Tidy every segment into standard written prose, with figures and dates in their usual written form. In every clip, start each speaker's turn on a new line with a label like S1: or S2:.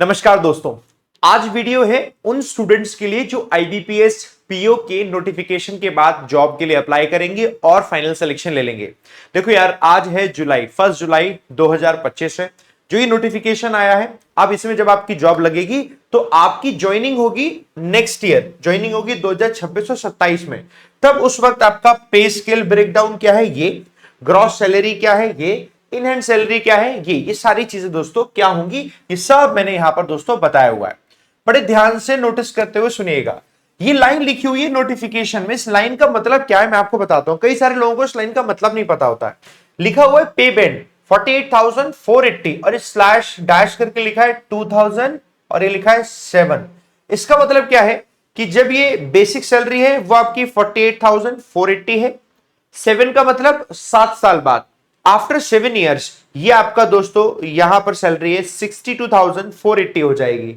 S1: नमस्कार दोस्तों, आज वीडियो है उन स्टूडेंट्स के लिए जो आईबीपीएस पीओ के नोटिफिकेशन के बाद जॉब के लिए अप्लाई करेंगे और फाइनल सिलेक्शन ले लेंगे। देखो यार, आज है फर्स्ट जुलाई 2025 है जो ये नोटिफिकेशन आया है। अब इसमें जब आपकी जॉब लगेगी तो आपकी ज्वाइनिंग होगी नेक्स्ट ईयर, ज्वाइनिंग होगी 2026-27 में। तब उस वक्त आपका पे स्केल ब्रेकडाउन क्या है, ये ग्रॉस सैलरी क्या है, ये इन हैंड सैलरी क्या है, ये सारी चीजें दोस्तों क्या होंगी, ये सब मैंने यहां पर दोस्तों बताया हुआ है। बड़े ध्यान से नोटिस करते हुए सुनिएगा। ये लाइन लिखी हुई है नोटिफिकेशन में, इस लाइन का मतलब क्या है मैं आपको बताता हूं। कई सारे लोगों को इस लाइन का मतलब नहीं पता होता है। लिखा हुआ है पे बैंड 48,480 और इस स्लैश डैश करके लिखा है 2000 और ये लिखा है 7। इसका मतलब क्या है कि जब ये बेसिक सैलरी है वो आपकी 48,480 है। 7 का मतलब 7 साल बाद, आफ्टर 7 ईयर्स ये आपका दोस्तों यहां पर सैलरी है 62,480 हो जाएगी,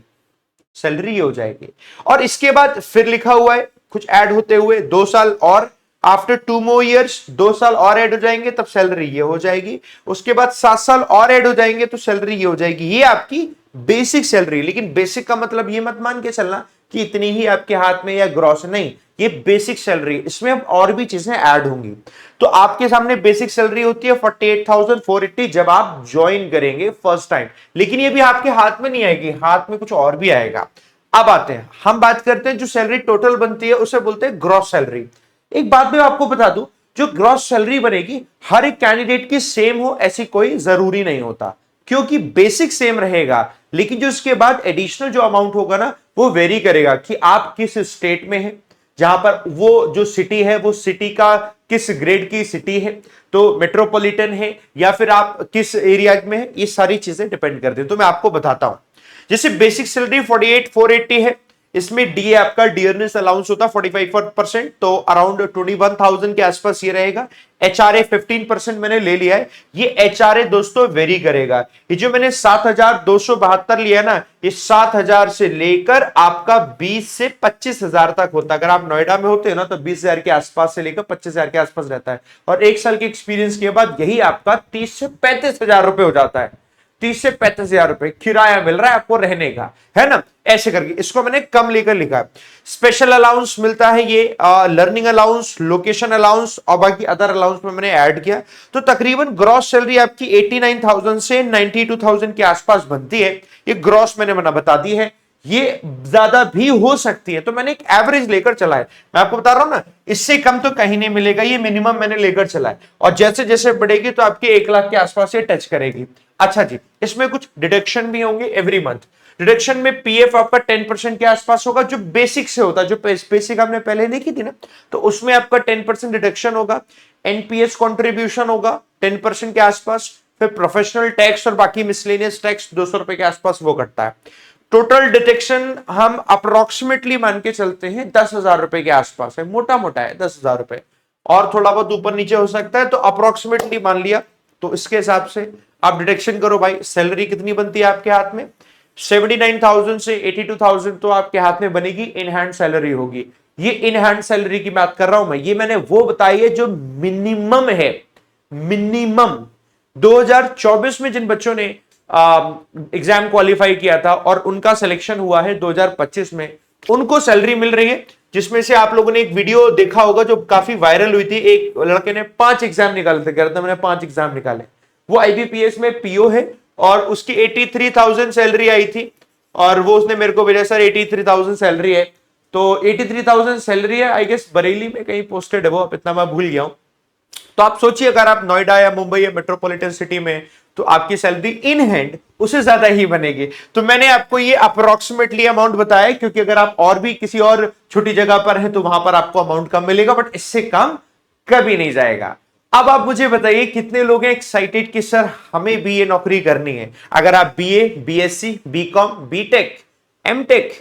S1: सैलरी ये हो जाएगी। और इसके बाद फिर लिखा हुआ है कुछ ऐड होते हुए 2 साल और, आफ्टर 2 more years 2 साल और ऐड हो जाएंगे तब सैलरी ये हो जाएगी। उसके बाद 7 साल और ऐड हो जाएंगे तो सैलरी ये हो जाएगी। ये आपकी बेसिक सैलरी। लेकिन बेसिक का मतलब ये मत मान के चलना कि इतनी ही आपके हाथ में या ग्रॉस, नहीं, ये बेसिक सैलरी, इसमें अब और भी चीजें ऐड होंगी। तो आपके सामने बेसिक सैलरी होती है 48,480 जब आप ज्वाइन करेंगे फर्स्ट टाइम। लेकिन ये भी आपके हाथ में नहीं आएगी, हाथ में कुछ और भी आएगा। अब आते हैं, हम बात करते हैं जो सैलरी टोटल बनती है उसे बोलते हैं ग्रॉस सैलरी। एक बात मैं आपको बता दूं, जो ग्रॉस सैलरी बनेगी हर एक कैंडिडेट की सेम हो ऐसी कोई जरूरी नहीं होता, क्योंकि बेसिक सेम रहेगा लेकिन जो इसके बाद एडिशनल जो अमाउंट होगा ना वो वेरी करेगा कि आप किस स्टेट में हैं, जहां पर वो जो सिटी है वो सिटी का किस ग्रेड की सिटी है, तो मेट्रोपॉलिटन है या फिर आप किस एरिया में है, ये सारी चीजें डिपेंड करती हैं। तो मैं आपको बताता हूं, जैसे बेसिक सैलरी 48,480 है, इसमें डी आपका डियरनेस अलाउंस होता है 45%, तो अराउंड 21,000 के आसपास ये रहेगा। एचआरए 15% मैंने ले लिया है। ये एचआरए दोस्तों वेरी करेगा। ये जो मैंने 7,272 लिया ना, ये 7,000 से लेकर आपका 20 से 25,000 तक होता है। अगर आप नोएडा में होते हैं ना तो 20,000 के आसपास से लेकर 25,000 के आसपास रहता है। और 1 साल के एक्सपीरियंस के बाद यही आपका 30 से 35,000 रुपए हो जाता है। 30 से 35,000 रुपए किराया मिल रहा है आपको रहने का, है ना। ऐसे करके इसको मैंने कम लेकर लिखा है। स्पेशल अलाउंस मिलता है ये, लर्निंग अलाउंस, लोकेशन अलाउंस और बाकी अदर अलाउंस में मैंने ऐड किया। तो तकरीबन ग्रॉस सैलरी आपकी 89,000 से 92,000 के आसपास बनती है। ये ग्रॉस मैंने बता दी है, ये ज्यादा भी हो सकती है, तो मैंने एक एवरेज लेकर चला है। मैं आपको बता रहा हूं ना, इससे कम तो कहीं नहीं मिलेगा, ये मिनिमम मैंने लेकर चला है। और जैसे जैसे बढ़ेगी तो आपके 1 लाख के आसपास ये टच करेगी। अच्छा जी, इसमें कुछ डिडक्शन भी होंगे एवरी मंथ। डिडक्शन में पीएफ आपका 10% के आसपास होगा, जो बेसिक से होता है, जो बेसिक हमने पहले नहीं की थी ना, तो उसमें आपका 10% डिडक्शन होगा। एनपीएस कंट्रीब्यूशन होगा 10% के आसपास। फिर प्रोफेशनल टैक्स और बाकी मिसलेनियस टैक्स 200 रुपए के आसपास वो कटता है। टोटल डिडक्शन हम अप्रोक्सीमेटली मान के चलते हैं 10,000 रुपए के आसपास है, मोटा मोटा है 10,000 रुपए, और थोड़ा बहुत ऊपर नीचे हो सकता है, तो अप्रोक्सीमेटली मान लिया। तो इसके हिसाब से आप डिडक्शन करो भाई। सैलरी कितनी बनती है आपके हाथ में, 79,000 से 82,000 तो आपके हाथ में बनेगी, इन हैंड सैलरी होगी। ये इन हैंड सैलरी की बात कर रहा हूं मैं, ये मैंने वो बताई है जो मिनिमम है। मिनिमम 2024 में जिन बच्चों ने एग्जाम क्वालिफाई किया था और उनका सिलेक्शन हुआ है 2025 में, उनको सैलरी मिल रही है। जिसमें से आप लोगों ने एक वीडियो देखा होगा जो काफी वायरल हुई थी, एक लड़के ने 5 एग्जाम निकाले थे, कहता मैंने 5 एग्जाम निकाले। वो आईबीपीएस में पीओ है और उसकी 83,000 सैलरी आई थी, और वो उसने मेरे को भेजा, सर 83,000 सैलरी है। तो 83,000 सैलरी है, आई गेस बरेली में कहीं पोस्टेड है वो, अब इतना मैं भूल गया हूं। तो आप सोचिए, अगर आप नोएडा या मुंबई या मेट्रोपॉलिटन सिटी में, तो आपकी सैलरी इन हैंड उससे ज्यादा ही बनेगी। तो मैंने आपको ये अप्रोक्सीमेटली अमाउंट बताया, क्योंकि अगर आप और भी किसी और छोटी जगह पर हैं तो वहां पर आपको अमाउंट कम मिलेगा, बट इससे कम कभी नहीं जाएगा। अब आप मुझे बताइए कितने लोग हैं एक्साइटेड कि सर हमें भी ये नौकरी करनी है। अगर आप BA, BSc, BCom, BTech, MTech,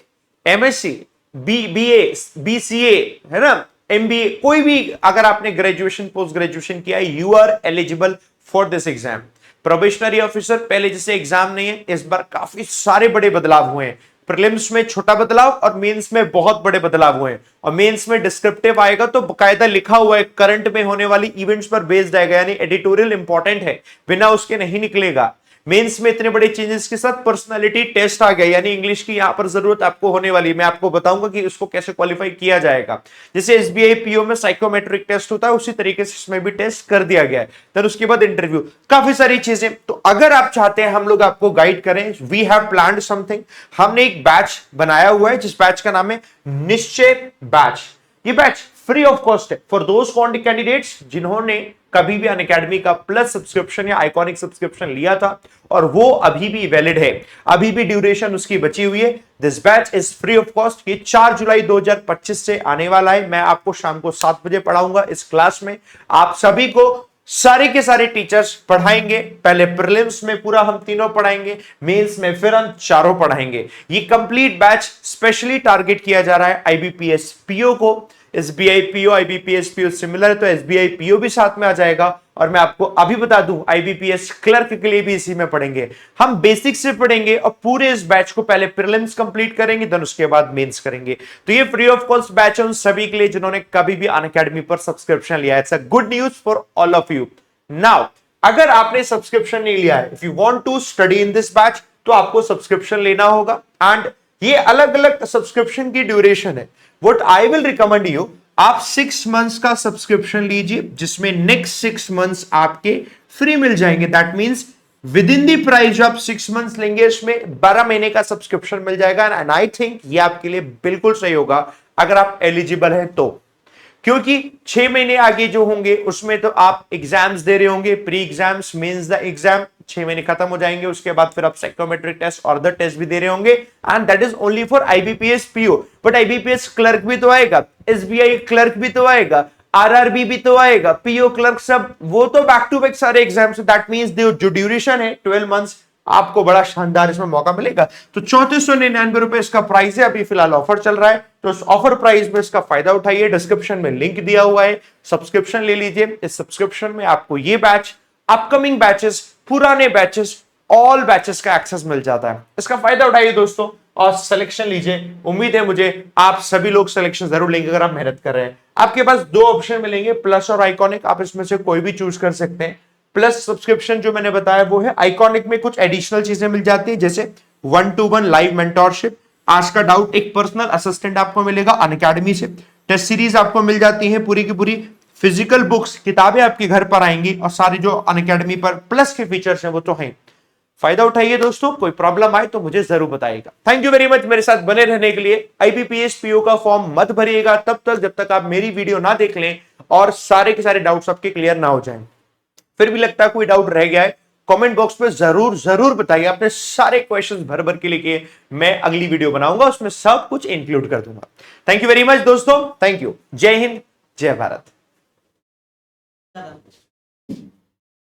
S1: MSc, BA, BCA, है ना, एमबीए, कोई भी अगर आपने ग्रेजुएशन, पोस्ट ग्रेजुएशन किया है, you are eligible for this exam. Probationary officer पहले जैसे एग्जाम नहीं है, इस बार काफी सारे बड़े बदलाव हुए हैं। प्रीलिम्स में छोटा बदलाव और मेंस में बहुत बड़े बदलाव हुए हैं। और मेंस में डिस्क्रिप्टिव आएगा तो बकायदा लिखा हुआ है, करंट में होने वाली इवेंट्स पर बेस्ड आएगा, यानी एडिटोरियल इंपॉर्टेंट है, बिना उसके नहीं निकलेगा। मेंस में इतने बड़े चेंजेस के साथ पर्सनालिटी टेस्ट आ गया, यानी इंग्लिश की यहां पर जरूरत आपको होने वाली। मैं आपको बताऊंगा कि उसको कैसे क्वालिफाई किया जाएगा। जैसे एसबीआई पीओ में साइकोमेट्रिक टेस्ट होता है, उसी तरीके से इसमें भी टेस्ट कर दिया गया है। फिर उसके बाद इंटरव्यू, काफी सारी चीजें। तो अगर आप चाहते हैं हम लोग आपको गाइड करें, वी हैव प्लान्ड समथिंग। हमने एक बैच बनाया हुआ है जिस बैच का नाम है निश्चय बैच। ये बैच फ्री ऑफ कॉस्ट है फॉर दोज कैंडिडेट्स जिन्होंने कभी भी अनअकैडमी का प्लस सब्सक्रिप्शन या आइकॉनिक सब्सक्रिप्शन लिया था और वो अभी भी वैलिड है, अभी भी ड्यूरेशन उसकी बची हुई है। This batch is free of cost. ये 4 जुलाई 2025 से आने वाला है। मैं आपको शाम को 7 बजे पढ़ाऊंगा इस क्लास में। आप सभी को सारे के सारे टीचर्स पढ़ाएंगे। पहले प्रीलिम्स में पूरा हम तीनों पढ़ाएंगे, मेंस में फिर हम चारों पढ़ाएंगे। ये कंप्लीट बैच स्पेशली टारगेट किया जा रहा है आईबीपीएस पीओ को। SBI PO IBPS PO similar है तो एसबीआई पीओ भी साथ में आ जाएगा। और मैं आपको अभी बता दूं आईबीपीएस क्लर्क के लिए भी इसी में पढ़ेंगे। हम बेसिक से पढ़ेंगे और पूरे इस बैच को पहले प्रीलिम्स कंप्लीट करेंगे, देन उसके बाद मेंस करेंगे। तो ये फ्री ऑफ कॉस्ट बैच है उन सभी के लिए जिन्होंने कभी भी अनअकैडमी पर सब्सक्रिप्शन लिया है। It's a good news for all of you. Now अगर आपने सब्सक्रिप्शन नहीं लिया है, if you want to study in this batch, तो आपको सब्सक्रिप्शन लेना होगा। एंड ये अलग अलग सब्सक्रिप्शन की ड्यूरेशन है। What I will recommend you, आप 6 मंथ्स का सब्सक्रिप्शन लीजिए जिसमें नेक्स्ट 6 मंथ्स आपके फ्री मिल जाएंगे। That means with in the price जो आप 6 मंथ्स लेंगे इसमें 12 महीने का सब्सक्रिप्शन मिल जाएगा। एंड आई थिंक ये आपके लिए बिल्कुल सही होगा अगर आप एलिजिबल हैं तो, क्योंकि 6 महीने आगे जो होंगे उसमें तो आप एग्जाम्स दे रहे होंगे, pre exams, mains the exam. 6 महीने खत्म हो जाएंगे, उसके बाद फिर आप साइकोमेट्रिक टेस्ट और अदर टेस्ट भी दे रहे होंगे। And that is only for IBPS PO. But IBPS clerk भी तो आएगा, एसबीआई क्लर्क भी तो आएगा, आरआरबी भी तो आएगा, पीओ क्लर्क, सब वो तो बैक टू बैक सारे एग्जाम्स। दैट मींस जो ड्यूरेशन है 12 मंथ्स, आपको बड़ा शानदार इसमें मौका मिलेगा। तो 3499 रुपए इसका प्राइस है। अभी फिलहाल ऑफर चल रहा है, तो उस ऑफर प्राइस में इसका फायदा उठाइए। डिस्क्रिप्शन में लिंक दिया हुआ है, सब्सक्रिप्शन ले लीजिए। इस सब्सक्रिप्शन में आपको ये बैच, अपकमिंग बैचेस, पुराने बैचेस, ऑल बैचेस का एक्सेस मिल जाता है। इसका फायदा उठाइए दोस्तों और सिलेक्शन लीजिए। उम्मीद है मुझे आप सभी लोग सिलेक्शन जरूर लेंगे अगर आप मेहनत कर रहे हैं। आपके पास 2 ऑप्शन मिलेंगे, प्लस और आइकॉनिक। आप इसमें से कोई भी चूज कर सकते हैं। प्लस सब्सक्रिप्शन जो मैंने बताया वो है, आइकॉनिक में कुछ एडिशनल चीजें मिल जाती है जैसे 1-to-1 लाइव मेंटोरशिप, आज का डाउट एक पर्सनल असिस्टेंट आपको मिलेगा अनअकैडमी से, टेस्ट सीरीज आपको मिल जाती है पूरी की पूरी, फिजिकल बुक्स किताबें आपके घर पर आएंगी और सारी जो अनअकैडमी पर प्लस के फीचर्स हैं वो तो हैं। फायदा उठाइए दोस्तों। कोई प्रॉब्लम आए तो मुझे जरूर बताइएगा। थैंक यू वेरी मच मेरे साथ बने रहने के लिए। आईबीपीएस पीओ का फॉर्म मत भरिएगा तब तक जब तक आप मेरी वीडियो ना देख लें और सारे के सारे डाउट्स आपके क्लियर ना हो जाएं। फिर भी लगता है कोई डाउट रह गया है, कमेंट बॉक्स में जरूर जरूर बताइए। अपने सारे क्वेश्चंस भर भर के लिखिए, मैं अगली वीडियो बनाऊंगा उसमें सब कुछ इंक्लूड कर दूंगा। थैंक यू वेरी मच दोस्तों, थैंक यू। जय हिंद, जय भारत।